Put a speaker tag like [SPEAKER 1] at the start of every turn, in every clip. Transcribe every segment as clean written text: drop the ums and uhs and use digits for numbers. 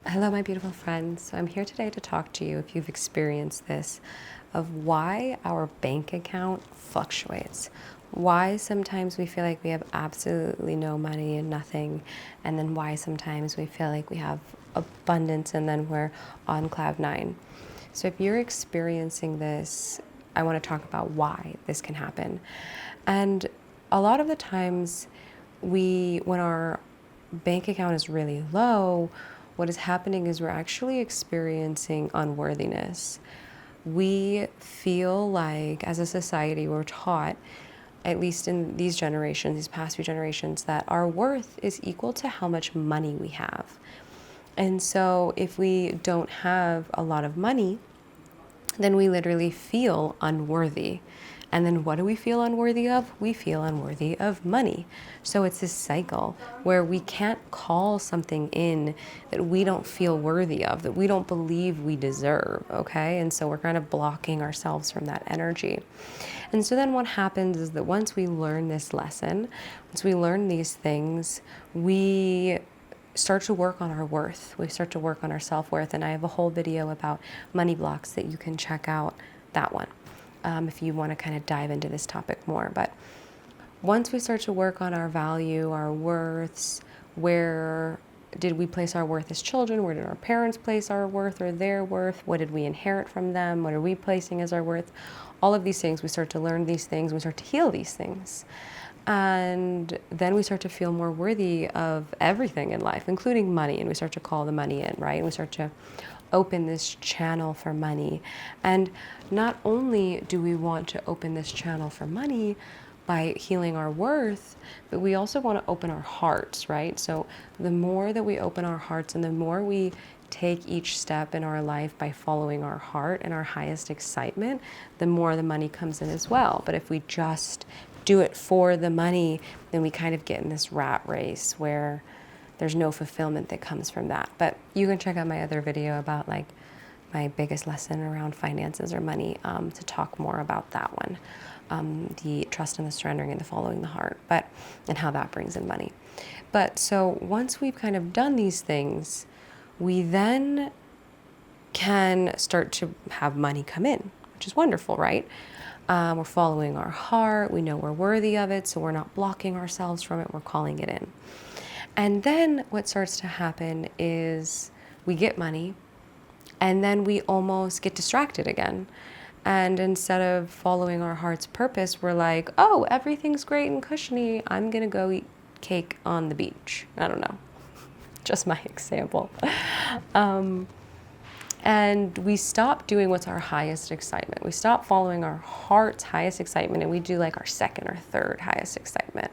[SPEAKER 1] Hello, my beautiful friends. So I'm here today to talk to you if you've experienced this, of why our bank account fluctuates. Why sometimes we feel like we have absolutely no money and nothing, and then why sometimes we feel like we have abundance and then we're on cloud nine. So if you're experiencing this, I want to talk about why this can happen. And a lot of the times when our bank account is really low, what is happening is we're actually experiencing unworthiness. We feel like, as a society, we're taught, at least in these generations, these past few generations, that our worth is equal to how much money we have. And so if we don't have a lot of money, then we literally feel unworthy. And then what do we feel unworthy of? We feel unworthy of money. So it's this cycle where we can't call something in that we don't feel worthy of, that we don't believe we deserve, okay? And so we're kind of blocking ourselves from that energy. And so then what happens is that once we learn this lesson, once we learn these things, we start to work on our worth. We start to work on our self-worth. And I have a whole video about money blocks that you can check out, that one, if you want to kind of dive into this topic more. But once we start to work on our value, our worths, where did we place our worth as children? Where did our parents place our worth or their worth? What did we inherit from them? What are we placing as our worth? All of these things, we start to learn these things, we start to heal these things. And then we start to feel more worthy of everything in life, including money. And we start to call the money in, right? And we start to open this channel for money. And not only do we want to open this channel for money by healing our worth, but we also want to open our hearts, right? So the more that we open our hearts and the more we take each step in our life by following our heart and our highest excitement, the more the money comes in as well. But if we just do it for the money, then we kind of get in this rat race where there's no fulfillment that comes from that. But you can check out my other video about like my biggest lesson around finances or money to talk more about that one. The trust and the surrendering and the following the heart, and how that brings in money. But so once we've kind of done these things, we then can start to have money come in, which is wonderful, right? We're following our heart. We know we're worthy of it, so we're not blocking ourselves from it. We're calling it in. And then what starts to happen is we get money, and then we almost get distracted again. And instead of following our heart's purpose, we're like, oh, everything's great and cushiony. I'm going to go eat cake on the beach. I don't know. Just my example. And we stop doing what's our highest excitement. We stop following our heart's highest excitement, and we do like our second or third highest excitement.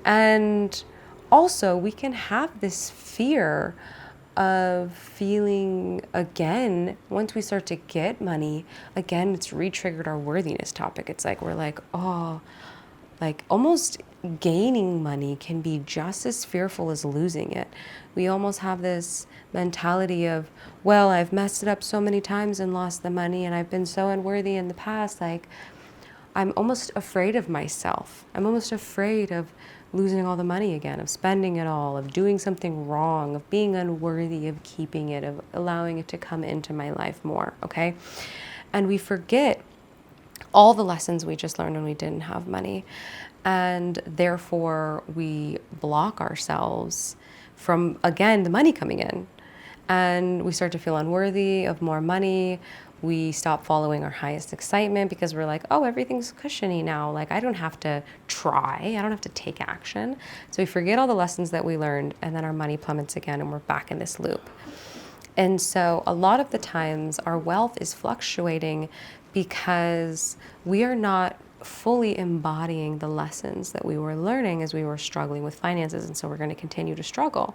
[SPEAKER 1] And also, we can have this fear of feeling, again, once we start to get money, again, it's re-triggered our worthiness topic. It's like, we're like, oh, like almost gaining money can be just as fearful as losing it. We almost have this mentality of, well, I've messed it up so many times and lost the money, and I've been so unworthy in the past. Like, I'm almost afraid of myself. I'm almost afraid of losing all the money again, of spending it all, of doing something wrong, of being unworthy of keeping it, of allowing it to come into my life more, okay? And we forget all the lessons we just learned when we didn't have money. And therefore, we block ourselves from, again, the money coming in. And we start to feel unworthy of more money. We stop following our highest excitement because we're like, oh, everything's cushiony now. Like, I don't have to try. I don't have to take action. So we forget all the lessons that we learned, and then our money plummets again, and we're back in this loop. And so a lot of the times our wealth is fluctuating because we are not fully embodying the lessons that we were learning as we were struggling with finances. And so we're going to continue to struggle.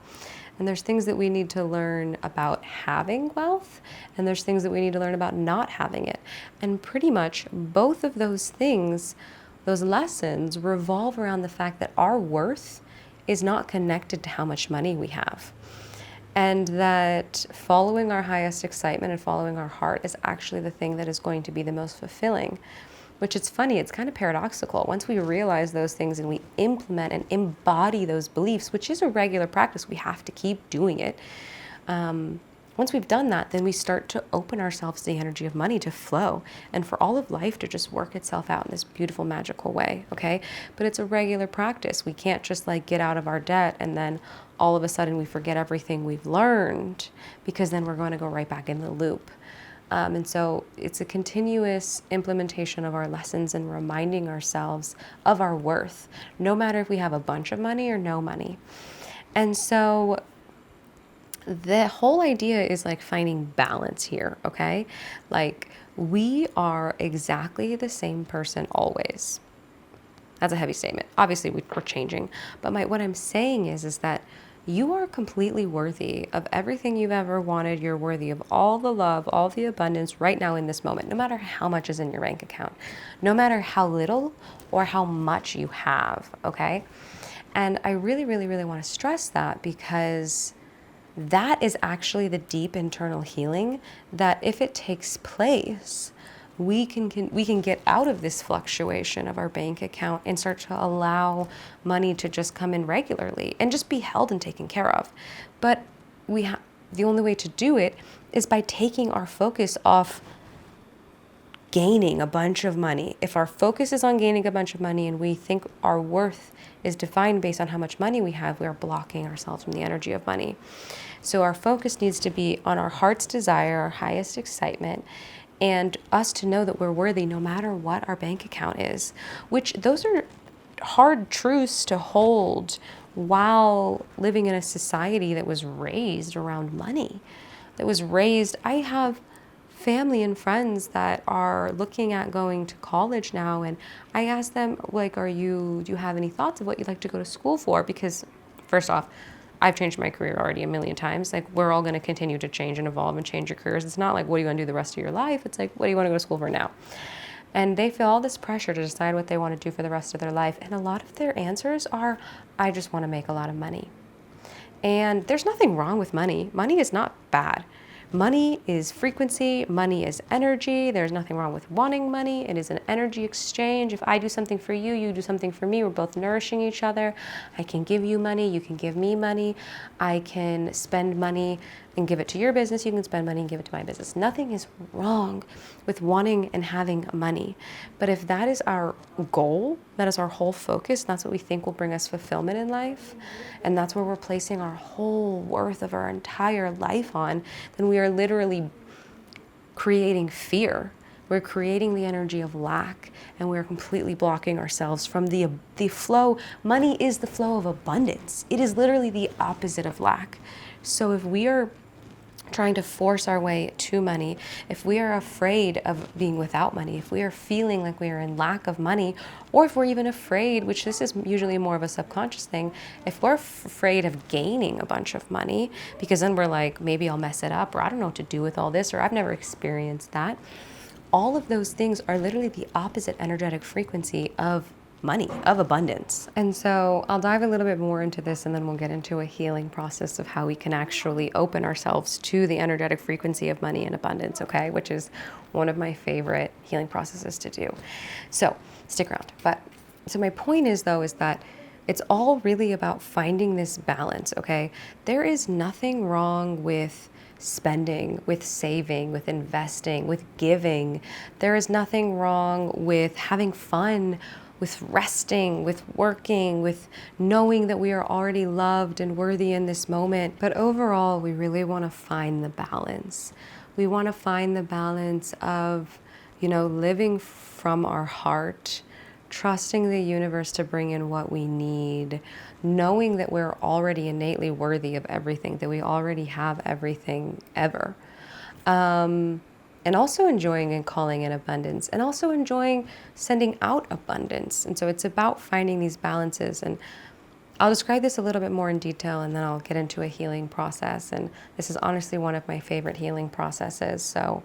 [SPEAKER 1] And there's things that we need to learn about having wealth, and there's things that we need to learn about not having it. And pretty much both of those things, those lessons, revolve around the fact that our worth is not connected to how much money we have. And that following our highest excitement and following our heart is actually the thing that is going to be the most fulfilling. Which it's funny, it's kind of paradoxical. Once we realize those things and we implement and embody those beliefs, which is a regular practice, we have to keep doing it. Once we've done that, then we start to open ourselves to the energy of money to flow and for all of life to just work itself out in this beautiful, magical way, okay? But it's a regular practice. We can't just like get out of our debt and then all of a sudden we forget everything we've learned, because then we're going to go right back in the loop. And so it's a continuous implementation of our lessons and reminding ourselves of our worth, no matter if we have a bunch of money or no money. And so the whole idea is like finding balance here, okay? Like we are exactly the same person always. That's a heavy statement. Obviously, we're changing. But what I'm saying is that you are completely worthy of everything you've ever wanted. You're worthy of all the love, all the abundance right now in this moment, no matter how much is in your bank account, no matter how little or how much you have, okay? And I really, really, really want to stress that, because that is actually the deep internal healing that if it takes place, we can get out of this fluctuation of our bank account and start to allow money to just come in regularly and just be held and taken care of. But the only way to do it is by taking our focus off gaining a bunch of money. If our focus is on gaining a bunch of money and we think our worth is defined based on how much money we have, we are blocking ourselves from the energy of money. So our focus needs to be on our heart's desire, our highest excitement, and us to know that we're worthy no matter what our bank account is, which those are hard truths to hold while living in a society that was raised around money, that was raised. I have family and friends that are looking at going to college now, and I ask them, like, do you have any thoughts of what you'd like to go to school for? Because first off, I've changed my career already a million times. Like, we're all going to continue to change and evolve and change your careers. It's not like, what are you going to do the rest of your life? It's like, what do you want to go to school for now? And they feel all this pressure to decide what they want to do for the rest of their life. And a lot of their answers are, I just want to make a lot of money. And there's nothing wrong with money. Money is not bad. Money is frequency, money is energy. There's nothing wrong with wanting money. It is an energy exchange. If I do something for you, you do something for me. We're both nourishing each other. I can give you money, you can give me money. I can spend money and give it to your business. You can spend money and give it to my business. Nothing is wrong with wanting and having money. But if that is our goal, that is our whole focus, that's what we think will bring us fulfillment in life, and that's where we're placing our whole worth of our entire life on, then we are literally creating fear. We're creating the energy of lack, and we're completely blocking ourselves from the flow. Money is the flow of abundance. It is literally the opposite of lack. So if we are trying to force our way to money, if we are afraid of being without money, if we are feeling like we are in lack of money, or if we're even afraid, which this is usually more of a subconscious thing, if we're afraid of gaining a bunch of money, because then we're like, maybe I'll mess it up, or I don't know what to do with all this, or I've never experienced that. All of those things are literally the opposite energetic frequency of money, of abundance. And so I'll dive a little bit more into this, and then we'll get into a healing process of how we can actually open ourselves to the energetic frequency of money and abundance, okay? Which is one of my favorite healing processes to do. So stick around. So my point is, though, is that it's all really about finding this balance, okay? There is nothing wrong with spending, with saving, with investing, with giving. There is nothing wrong with having fun, with resting, with working, with knowing that we are already loved and worthy in this moment. But overall, we really want to find the balance. We want to find the balance of, living from our heart, trusting the universe to bring in what we need, knowing that we're already innately worthy of everything, that we already have everything ever. And also enjoying and calling in abundance, and also enjoying sending out abundance. And so it's about finding these balances. And I'll describe this a little bit more in detail, and then I'll get into a healing process. And this is honestly one of my favorite healing processes. So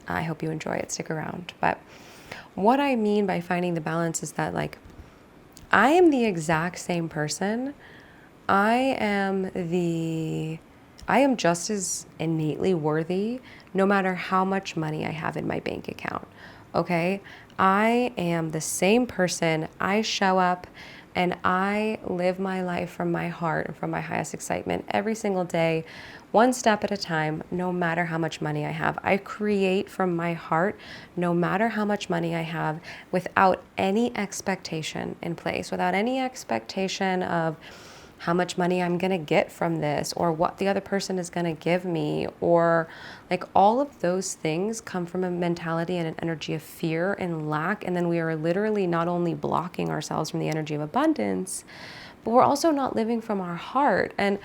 [SPEAKER 1] I hope you enjoy it. Stick around. But what I mean by finding the balance is that, like, I am the exact same person. I am just as innately worthy no matter how much money I have in my bank account, okay? I am the same person. I show up And I live my life from my heart and from my highest excitement every single day, one step at a time, no matter how much money I have. I create from my heart, no matter how much money I have, without any expectation in place, without any expectation of how much money I'm going to get from this, or what the other person is going to give me, or like all of those things come from a mentality and an energy of fear and lack. And then we are literally not only blocking ourselves from the energy of abundance, but we're also not living from our heart. And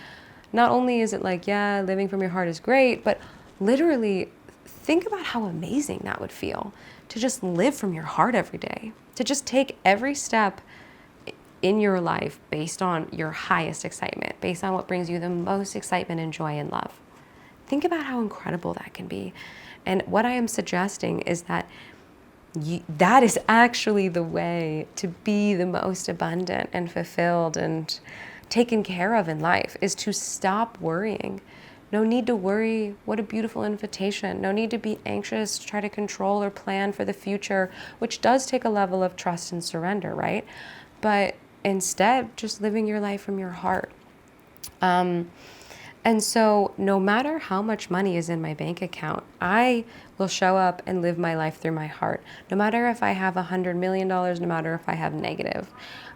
[SPEAKER 1] not only is it like, yeah, living from your heart is great, but literally think about how amazing that would feel to just live from your heart every day, to just take every step in your life based on your highest excitement, based on what brings you the most excitement and joy and love. Think about how incredible that can be. And what I am suggesting is that that is actually the way to be the most abundant and fulfilled and taken care of in life, is to stop worrying. No need to worry. What a beautiful invitation. No need to be anxious, try to control or plan for the future, which does take a level of trust and surrender, right? But instead, just living your life from your heart. And so no matter how much money is in my bank account, I will show up and live my life through my heart. No matter if I have $100 million, no matter if I have negative,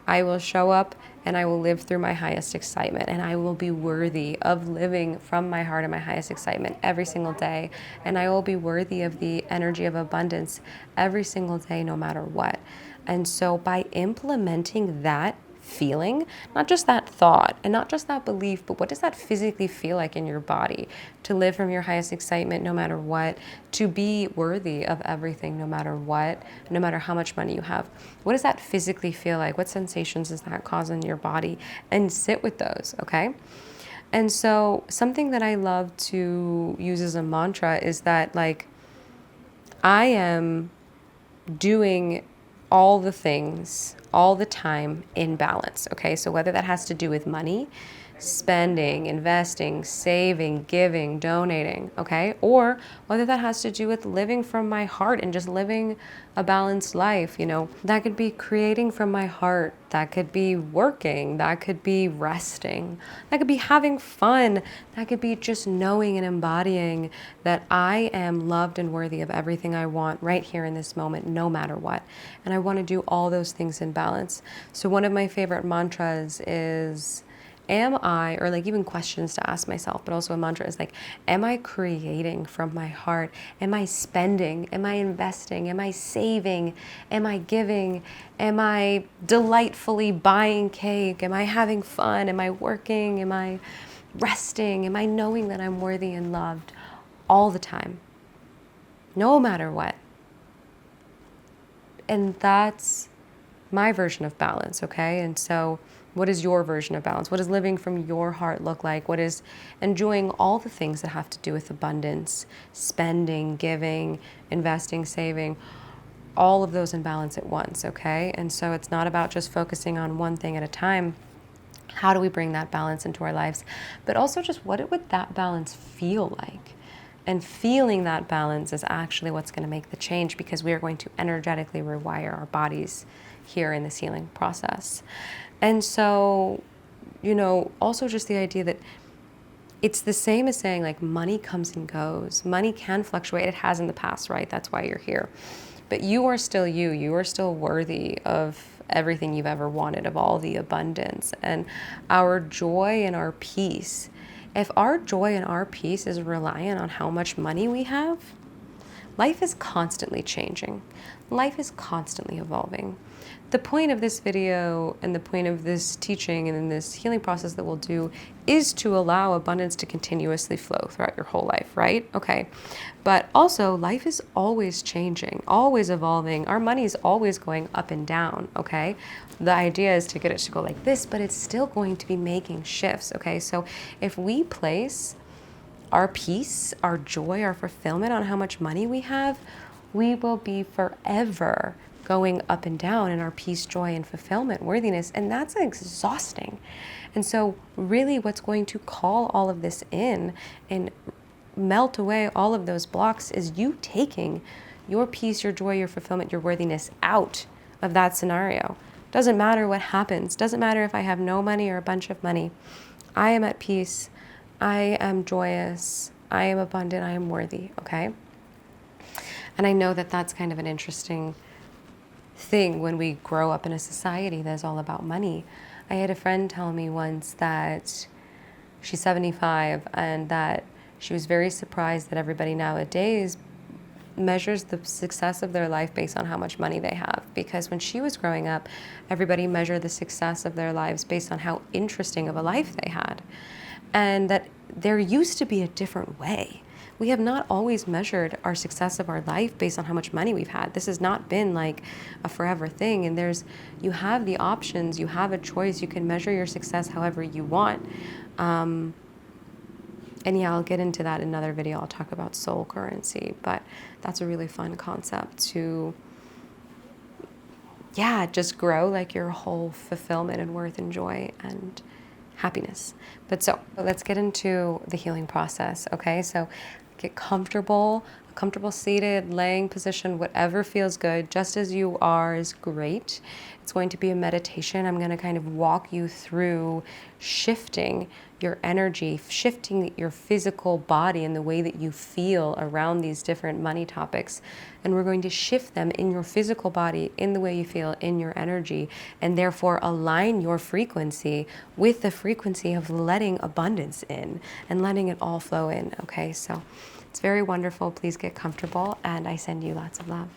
[SPEAKER 1] I will show up and I will live through my highest excitement, and I will be worthy of living from my heart and my highest excitement every single day. And I will be worthy of the energy of abundance every single day, no matter what. And so by implementing that feeling, not just that thought and not just that belief, but what does that physically feel like in your body to live from your highest excitement no matter what, to be worthy of everything no matter what, no matter how much money you have? What does that physically feel like? What sensations does that cause in your body? And sit with those, okay? And so something that I love to use as a mantra is that, like, I am doing all the things all the time in balance. Okay, so whether that has to do with money, spending, investing, saving, giving, donating, okay, or whether that has to do with living from my heart and just living a balanced life, that could be creating from my heart, that could be working, that could be resting, that could be having fun, that could be just knowing and embodying that I am loved and worthy of everything I want right here in this moment, no matter what. And I want to do all those things in balance. So one of my favorite mantras is, am I, or like even questions to ask myself, but also a mantra is like, am I creating from my heart? Am I spending? Am I investing? Am I saving? Am I giving? Am I delightfully buying cake? Am I having fun? Am I working? Am I resting? Am I knowing that I'm worthy and loved all the time, no matter what? And that's my version of balance, okay? And so what is your version of balance? What does living from your heart look like? What is enjoying all the things that have to do with abundance, spending, giving, investing, saving, all of those in balance at once, okay? And so it's not about just focusing on one thing at a time. How do we bring that balance into our lives? But also just what would that balance feel like? And feeling that balance is actually what's going to make the change, because we are going to energetically rewire our bodies here in this healing process. And so, also just the idea that it's the same as saying, like, money comes and goes. Money can fluctuate. It has in the past, right? That's why you're here. But you are still you. You are still worthy of everything you've ever wanted, of all the abundance. And our joy and our peace, if our joy and our peace is reliant on how much money we have, life is constantly changing. Life is constantly evolving. The point of this video and the point of this teaching and in this healing process that we'll do is to allow abundance to continuously flow throughout your whole life, right? Okay. But also, life is always changing, always evolving. Our money is always going up and down, okay? The idea is to get it to go like this, but it's still going to be making shifts, okay? So if we place our peace, our joy, our fulfillment on how much money we have, we will be forever going up and down in our peace, joy, and fulfillment, worthiness, and that's exhausting. And so really what's going to call all of this in and melt away all of those blocks is you taking your peace, your joy, your fulfillment, your worthiness out of that scenario. Doesn't matter what happens. Doesn't matter if I have no money or a bunch of money. I am at peace. I am joyous. I am abundant. I am worthy, okay? And I know that that's kind of an interesting thing when we grow up in a society that's all about money. I had a friend tell me once that she's 75 and that she was very surprised that everybody nowadays measures the success of their life based on how much money they have. Because when she was growing up, everybody measured the success of their lives based on how interesting of a life they had. And that there used to be a different way. We have not always measured our success of our life based on how much money we've had. This has not been like a forever thing. And you have the options, you have a choice, you can measure your success however you want. And yeah, I'll get into that in another video. I'll talk about soul currency, but that's a really fun concept to, yeah, just grow like your whole fulfillment and worth and joy and happiness. But so let's get into the healing process, okay? So get comfortable, a comfortable seated, laying position, whatever feels good, just as you are is great. It's going to be a meditation. I'm going to kind of walk you through shifting your energy, shifting your physical body and the way that you feel around these different money topics. And we're going to shift them in your physical body, in the way you feel, in your energy, and therefore align your frequency with the frequency of letting abundance in and letting it all flow in, okay? So it's very wonderful. Please get comfortable, and I send you lots of love.